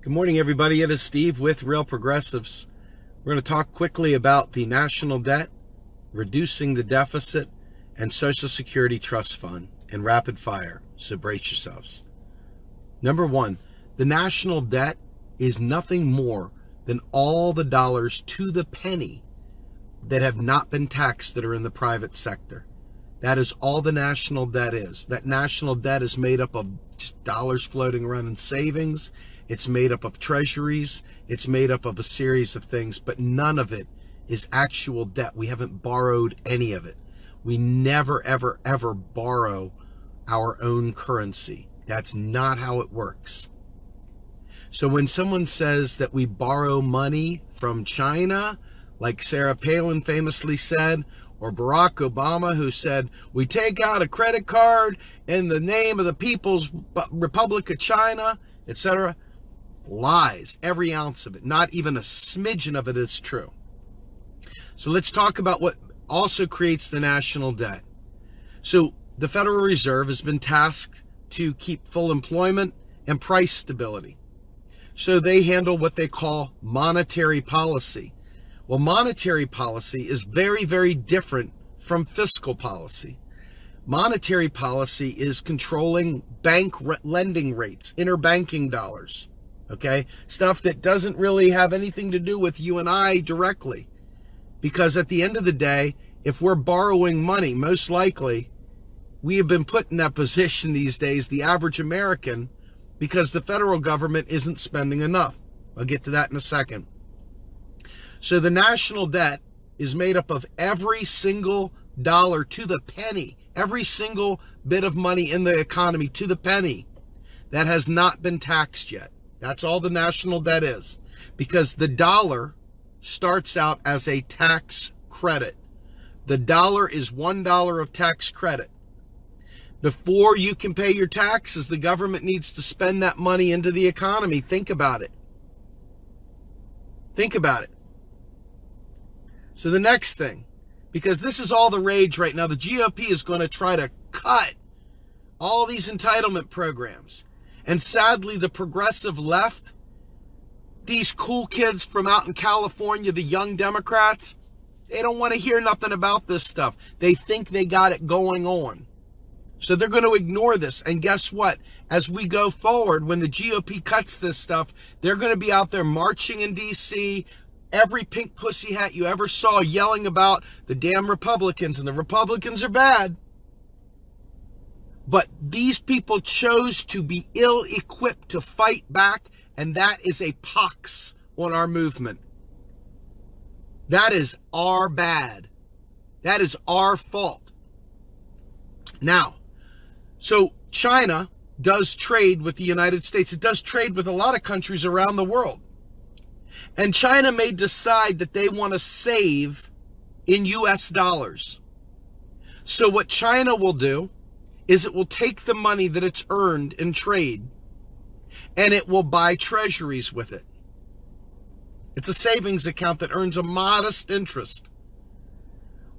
Good morning, everybody. It is Steve with Real Progressives. We're going to talk quickly about the national debt, reducing the deficit, and Social Security Trust Fund in rapid fire. So brace yourselves. Number one, the national debt is nothing more than all the dollars to the penny that have not been taxed that are in the private sector. That is all the national debt is. That national debt is made up of just dollars floating around in savings. It's made up of treasuries. It's made up of a series of things, but none of it is actual debt. We haven't borrowed any of it. We never, ever, ever borrow our own currency. That's not how it works. So when someone says that we borrow money from China, like Sarah Palin famously said, or Barack Obama, who said, we take out a credit card in the name of the People's Republic of China, etc., lies, every ounce of it. Not even a smidgen of it is true. So let's talk about what also creates the national debt. So the Federal Reserve has been tasked to keep full employment and price stability. So they handle what they call monetary policy. Well, monetary policy is very, very different from fiscal policy. Monetary policy is controlling bank lending rates, interbanking dollars. Okay, stuff that doesn't really have anything to do with you and I directly. Because at the end of the day, if we're borrowing money, most likely we have been put in that position these days, the average American, because the federal government isn't spending enough. I'll get to that in a second. So the national debt is made up of every single dollar to the penny, every single bit of money in the economy to the penny that has not been taxed yet. That's all the national debt is, because the dollar starts out as a tax credit. The dollar is $1 of tax credit. Before you can pay your taxes, the government needs to spend that money into the economy. Think about it. Think about it. So the next thing, because this is all the rage right now, the GOP is going to try to cut all these entitlement programs. And sadly, the progressive left, these cool kids from out in California, the young Democrats, they don't want to hear nothing about this stuff. They think they got it going on. So they're going to ignore this. And guess what? As we go forward, when the GOP cuts this stuff, they're going to be out there marching in D.C., every pink pussy hat you ever saw yelling about the damn Republicans, and the Republicans are bad. But these people chose to be ill-equipped to fight back, and that is a pox on our movement. That is our bad. That is our fault. Now, so China does trade with the United States. It does trade with a lot of countries around the world. And China may decide that they want to save in US dollars. So what China will do is it will take the money that it's earned in trade and it will buy treasuries with it. It's a savings account that earns a modest interest.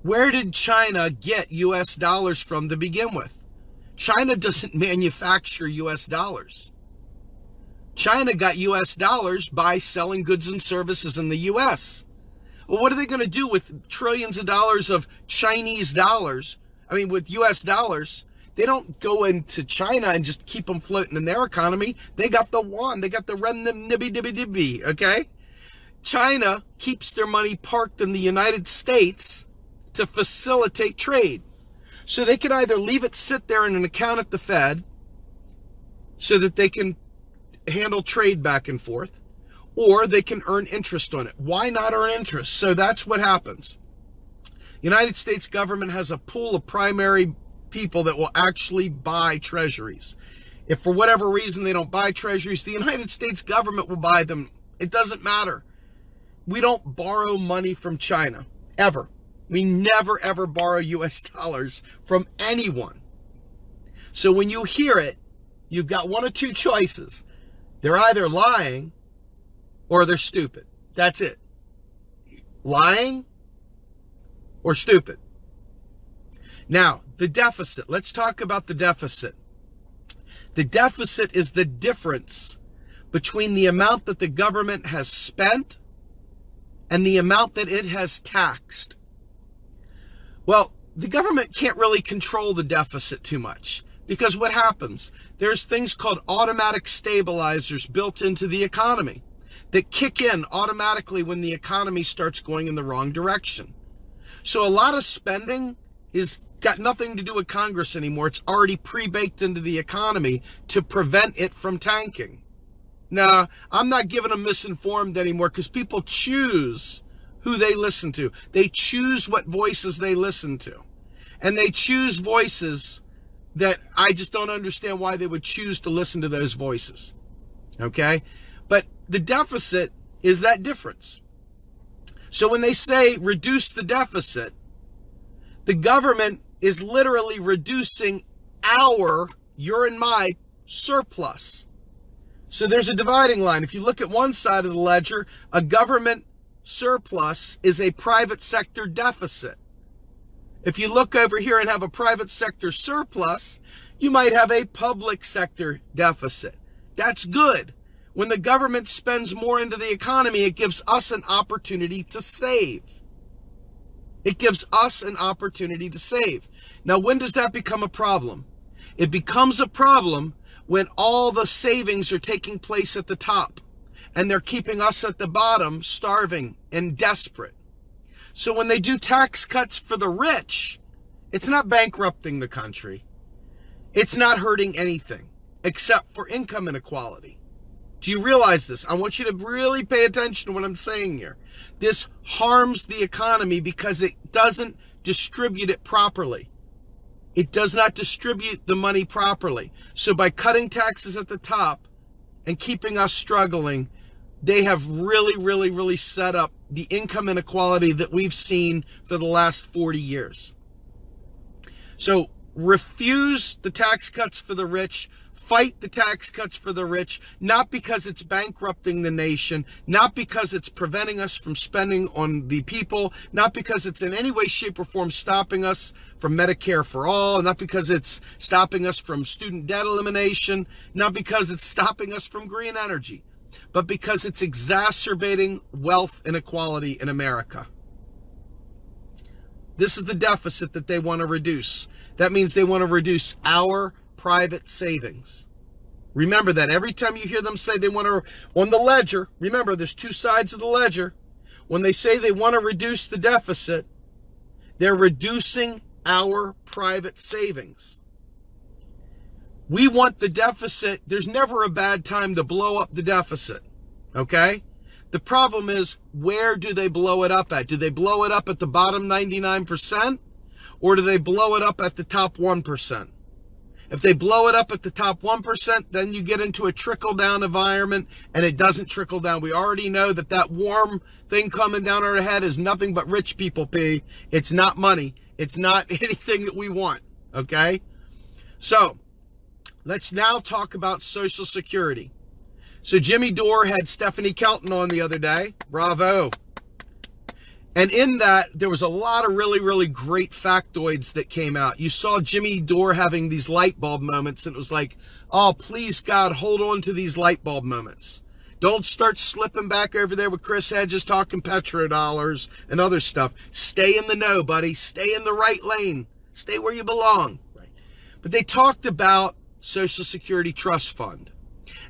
Where did China get US dollars from to begin with? China doesn't manufacture US dollars. China got US dollars by selling goods and services in the US. Well, what are they going to do with trillions of dollars of Chinese dollars? I mean, with US dollars. They don't go into China and just keep them floating in their economy. They got the yuan. They got the renminbi, okay? China keeps their money parked in the United States to facilitate trade. So they can either leave it sit there in an account at the Fed so that they can handle trade back and forth, or they can earn interest on it. Why not earn interest? So that's what happens. United States government has a pool of primary people that will actually buy treasuries. If for whatever reason they don't buy treasuries, the United States government will buy them. It doesn't matter. We don't borrow money from China, ever. We never, ever borrow US dollars from anyone. So when you hear it, you've got one of two choices. They're either lying or they're stupid. That's it. Lying or stupid. Now, the deficit. Let's talk about the deficit. The deficit is the difference between the amount that the government has spent and the amount that it has taxed. Well, the government can't really control the deficit too much, because what happens? There's things called automatic stabilizers built into the economy that kick in automatically when the economy starts going in the wrong direction. So a lot of spending is got nothing to do with Congress anymore. It's already pre-baked into the economy to prevent it from tanking. Now, I'm not giving them misinformed anymore, because people choose who they listen to. They choose what voices they listen to. And they choose voices that I just don't understand why they would choose to listen to those voices. Okay? But the deficit is that difference. So when they say reduce the deficit, the government is literally reducing your and my surplus. So there's a dividing line. If you look at one side of the ledger, a government surplus is a private sector deficit. If you look over here and have a private sector surplus, you might have a public sector deficit. That's good. When the government spends more into the economy, it gives us an opportunity to save. It gives us an opportunity to save. Now, when does that become a problem? It becomes a problem when all the savings are taking place at the top and they're keeping us at the bottom starving and desperate. So when they do tax cuts for the rich, it's not bankrupting the country. It's not hurting anything except for income inequality. Do you realize this? I want you to really pay attention to what I'm saying here. This harms the economy because it doesn't distribute it properly. It does not distribute the money properly. So by cutting taxes at the top and keeping us struggling, they have really set up the income inequality that we've seen for the last 40 years. So refuse the tax cuts for the rich. Fight the tax cuts for the rich, not because it's bankrupting the nation, not because it's preventing us from spending on the people, not because it's in any way, shape, or form stopping us from Medicare for all, not because it's stopping us from student debt elimination, not because it's stopping us from green energy, but because it's exacerbating wealth inequality in America. This is the deficit that they want to reduce. That means they want to reduce our private savings. Remember that every time you hear them say they want to, on the ledger, remember there's two sides of the ledger. When they say they want to reduce the deficit, they're reducing our private savings. We want the deficit. There's never a bad time to blow up the deficit. Okay? The problem is, where do they blow it up at? Do they blow it up at the bottom 99%? Or do they blow it up at the top 1%? If they blow it up at the top 1%, then you get into a trickle-down environment, and it doesn't trickle down. We already know that that warm thing coming down our head is nothing but rich people pee. It's not money. It's not anything that we want, okay? So, let's now talk about Social Security. So Jimmy Dore had Stephanie Kelton on the other day. Bravo. And in that, there was a lot of really great factoids that came out. You saw Jimmy Dore having these light bulb moments, and it was like, oh, please, God, hold on to these light bulb moments. Don't start slipping back over there with Chris Hedges talking petrodollars and other stuff. Stay in the know, buddy. Stay in the right lane. Stay where you belong. Right. But they talked about Social Security Trust Fund.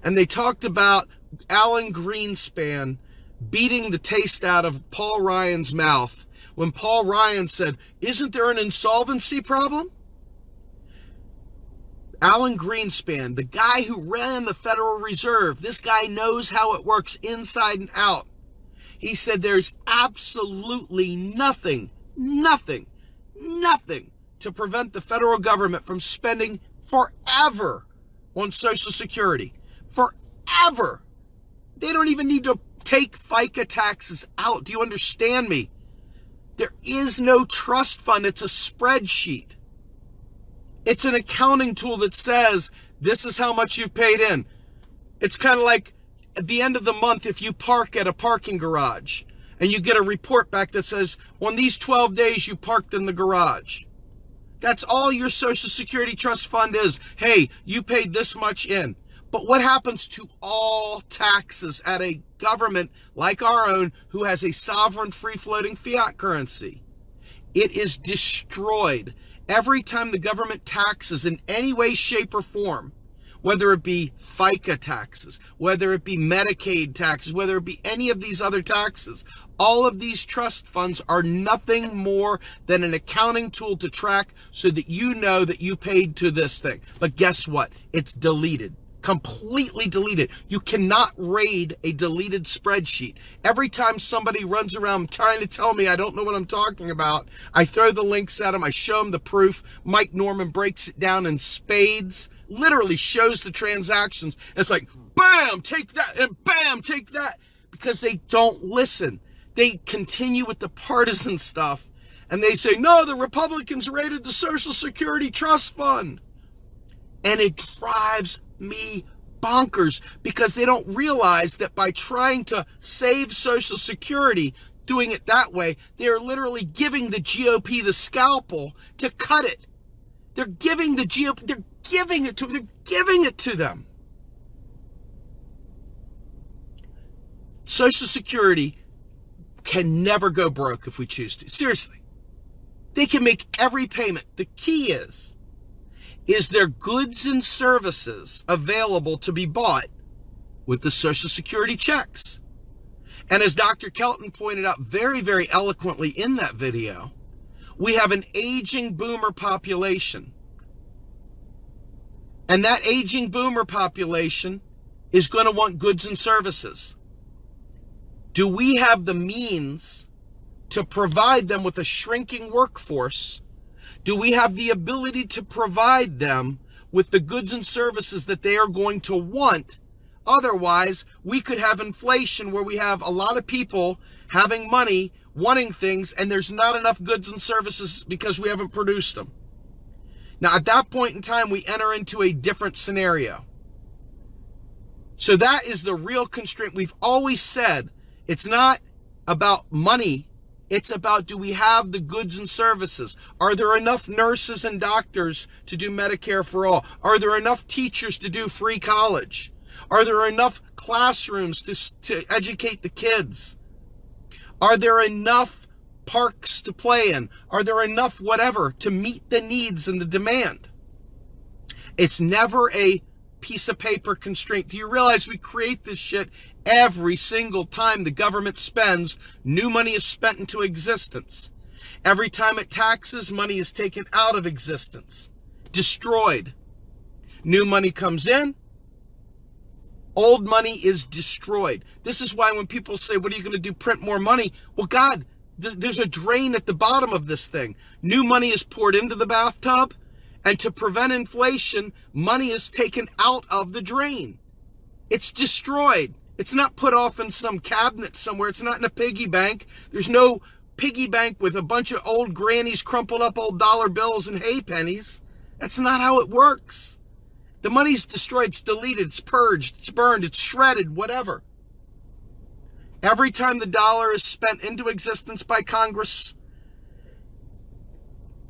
And they talked about Alan Greenspan beating the taste out of Paul Ryan's mouth when Paul Ryan said, isn't there an insolvency problem? Alan Greenspan, the guy who ran the Federal Reserve, this guy knows how it works inside and out. He said there's absolutely nothing to prevent the federal government from spending forever on Social Security. Forever. They don't even need to take FICA taxes out. Do you understand me? There is no trust fund. It's a spreadsheet. It's an accounting tool that says, this is how much you've paid in. It's kind of like at the end of the month, if you park at a parking garage and you get a report back that says, on these 12 days you parked in the garage. That's all your Social Security Trust Fund is. Hey, you paid this much in. But what happens to all taxes at a government like our own who has a sovereign free-floating fiat currency? It is destroyed. Every time the government taxes in any way, shape, or form, whether it be FICA taxes, whether it be Medicaid taxes, whether it be any of these other taxes, all of these trust funds are nothing more than an accounting tool to track so that you know that you paid to this thing. But guess what? It's deleted. Completely deleted. You cannot raid a deleted spreadsheet. Every time somebody runs around trying to tell me I don't know what I'm talking about, I throw the links at them, I show them the proof. Mike Norman breaks it down in spades, literally shows the transactions. It's like, bam, take that, and bam, take that, because they don't listen. They continue with the partisan stuff, and they say, no, the Republicans raided the Social Security Trust Fund. And it drives me bonkers, because they don't realize that by trying to save Social Security, doing it that way, they're literally giving the GOP the scalpel to cut it. They're giving the GOP, they're giving it to them. Social Security can never go broke if we choose to. Seriously. They can make every payment. The key is there goods and services available to be bought with the Social Security checks? And as Dr. Kelton pointed out very, very eloquently in that video, we have an aging boomer population. And that aging boomer population is going to want goods and services. Do we have the means to provide them with a shrinking workforce? Do we have the ability to provide them with the goods and services that they are going to want? Otherwise, we could have inflation where we have a lot of people having money, wanting things, and there's not enough goods and services because we haven't produced them. Now, at that point in time, we enter into a different scenario. So that is the real constraint. We've always said it's not about money. It's about, do we have the goods and services? Are there enough nurses and doctors to do Medicare for all? Are there enough teachers to do free college? Are there enough classrooms to educate the kids? Are there enough parks to play in? Are there enough whatever to meet the needs and the demand? It's never a piece of paper constraint. Do you realize we create this shit every single time the government spends? New money is spent into existence. Every time it taxes, money is taken out of existence, destroyed. New money comes in, old money is destroyed. This is why when people say, what are you going to do, print more money? Well, God, there's a drain at the bottom of this thing. New money is poured into the bathtub, and to prevent inflation, money is taken out of the drain. It's destroyed. It's not put off in some cabinet somewhere. It's not in a piggy bank. There's no piggy bank with a bunch of old grannies crumpled up old dollar bills and hay pennies. That's not how it works. The money's destroyed, it's deleted, it's purged, it's burned, it's shredded, whatever. Every time the dollar is spent into existence by Congress,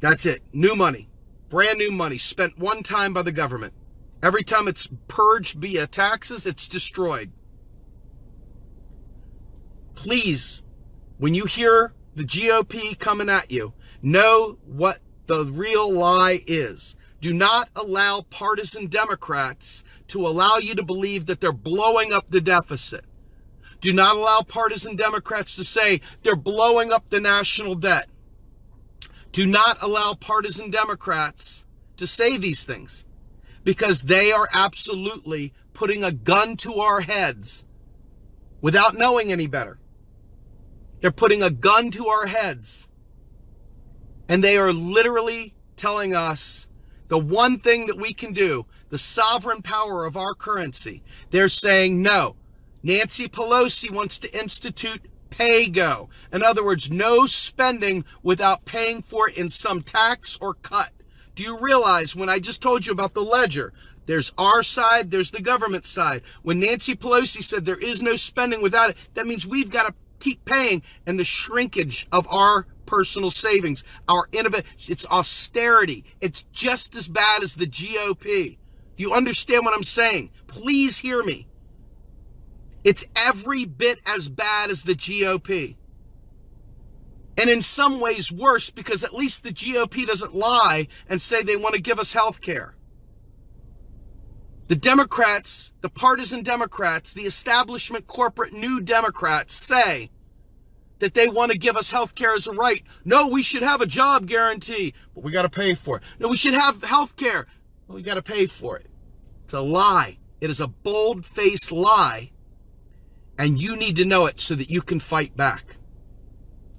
that's it. New money. Brand new money spent one time by the government. Every time it's purged via taxes, it's destroyed. Please, when you hear the GOP coming at you, know what the real lie is. Do not allow partisan Democrats to allow you to believe that they're blowing up the deficit. Do not allow partisan Democrats to say they're blowing up the national debt. Do not allow partisan Democrats to say these things, because they are absolutely putting a gun to our heads without knowing any better. They're putting a gun to our heads, and they are literally telling us the one thing that we can do, the sovereign power of our currency. They're saying, no, Nancy Pelosi wants to institute pay-go. In other words, no spending without paying for it in some tax or cut. Do you realize when I just told you about the ledger, there's our side, there's the government side. When Nancy Pelosi said there is no spending without it, that means we've got to keep paying, and the shrinkage of our personal savings, our innovation, it's austerity. It's just as bad as the GOP. Do you understand what I'm saying? Please hear me. It's every bit as bad as the GOP. And in some ways worse, because at least the GOP doesn't lie and say they want to give us health care. The Democrats, the partisan Democrats, the establishment corporate new Democrats say that they want to give us health care as a right. No, we should have a job guarantee, but we got to pay for it. No, we should have health care, but we got to pay for it. It's a lie. It is a bold-faced lie, and you need to know it so that you can fight back.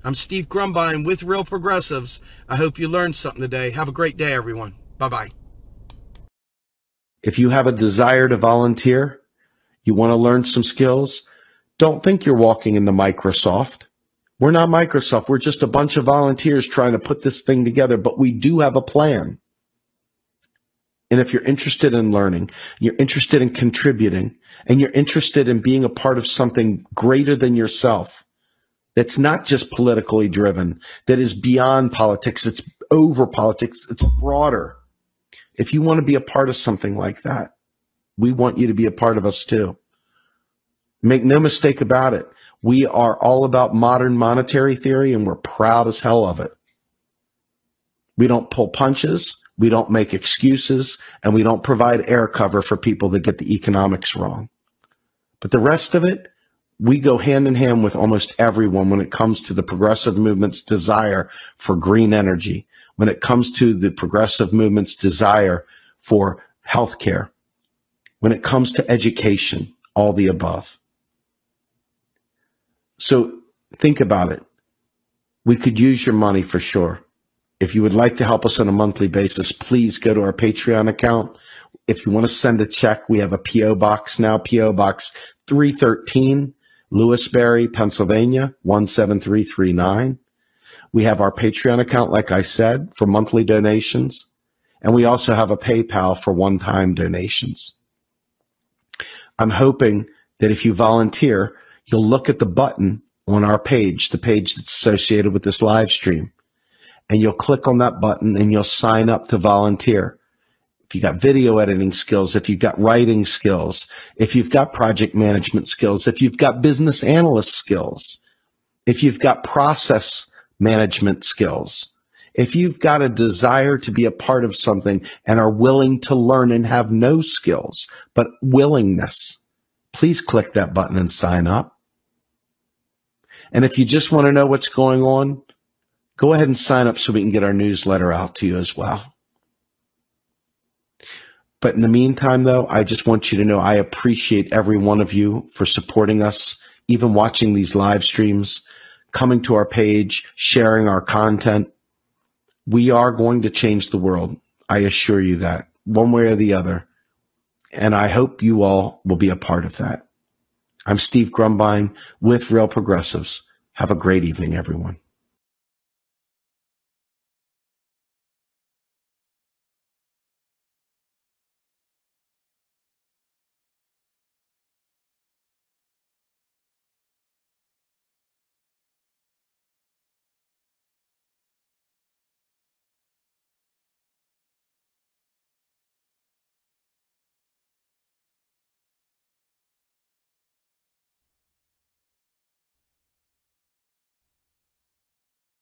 I'm Steve Grumbine with Real Progressives. I hope you learned something today. Have a great day, everyone. Bye-bye. If you have a desire to volunteer, you want to learn some skills, don't think you're walking into Microsoft. We're not Microsoft. We're just a bunch of volunteers trying to put this thing together, but we do have a plan. And if you're interested in learning, you're interested in contributing, and you're interested in being a part of something greater than yourself, that's not just politically driven, that is beyond politics, it's over politics, it's broader. If you want to be a part of something like that, we want you to be a part of us too. Make no mistake about it. We are all about modern monetary theory, and we're proud as hell of it. We don't pull punches, we don't make excuses, and we don't provide air cover for people that get the economics wrong. But the rest of it, we go hand in hand with almost everyone when it comes to the progressive movement's desire for green energy, when it comes to the progressive movement's desire for healthcare, when it comes to education, all the above. So think about it. We could use your money for sure. If you would like to help us on a monthly basis, please go to our Patreon account. If you want to send a check, we have a P.O. Box now, P.O. Box 313, Lewisberry, Pennsylvania, 17339. We have our Patreon account, like I said, for monthly donations. And we also have a PayPal for one-time donations. I'm hoping that if you volunteer, you'll look at the button on our page, the page that's associated with this live stream, and you'll click on that button and you'll sign up to volunteer. If you've got video editing skills, if you've got writing skills, if you've got project management skills, if you've got business analyst skills, if you've got process management skills, if you've got a desire to be a part of something and are willing to learn and have no skills, but willingness, please click that button and sign up. And if you just want to know what's going on, go ahead and sign up so we can get our newsletter out to you as well. But in the meantime, though, I just want you to know I appreciate every one of you for supporting us, even watching these live streams, coming to our page, sharing our content. We are going to change the world. I assure you that, one way or the other. And I hope you all will be a part of that. I'm Steve Grumbine with Real Progressives. Have a great evening, everyone.